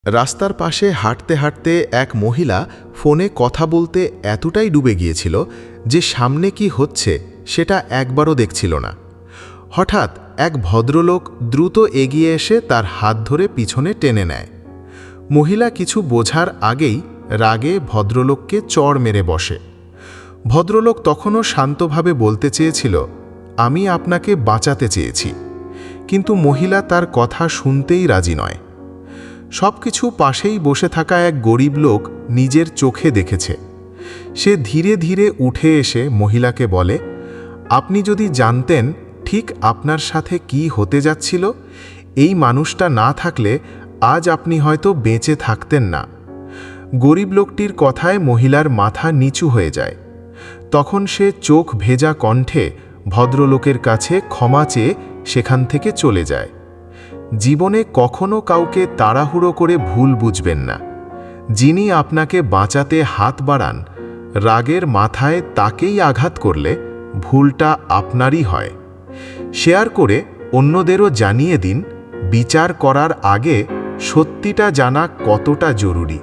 রাস্তার পাশে হাঁটতে হাঁটতে এক মহিলা ফোনে কথা বলতে এতটাই ডুবে গিয়েছিল যে সামনে কি হচ্ছে সেটা একবারও দেখছিল না। হঠাৎ এক ভদ্রলোক দ্রুত এগিয়ে এসে তার হাত ধরে পিছনে টেনে নেয়। মহিলা কিছু বোঝার আগেই রাগে ভদ্রলোককে চড় মেরে বসে। ভদ্রলোক তখনও শান্তভাবে বলতে চেয়েছিল, আমি আপনাকে বাঁচাতে চেয়েছি, কিন্তু মহিলা তার কথা শুনতেই রাজি নয়। সবকিছু পাশেই বসে থাকা এক গরিব লোক নিজের চোখে দেখেছে। সে ধীরে ধীরে উঠে এসে মহিলাকে বলে, আপনি যদি জানতেন ঠিক আপনার সাথে কি হতে যাচ্ছিল, এই মানুষটা না থাকলে আজ আপনি হয়তো বেঁচে থাকতেন না। গরিব লোকটির কথায় মহিলার মাথা নিচু হয়ে যায়। তখন সে চোখ ভেজা কণ্ঠে ভদ্রলোকের কাছে ক্ষমা চেয়ে সেখান থেকে চলে যায়। জীবনে কখনো কাউকে তাড়াহুড়ো করে ভুল বুঝবেন না। যিনি আপনাকে বাঁচাতে হাত বাড়ান, রাগের মাথায় তাকেই আঘাত করলে ভুলটা আপনারই হয়। শেয়ার করে অন্যদেরও জানিয়ে দিন, বিচার করার আগে সত্যিটা জানা কতটা জরুরি।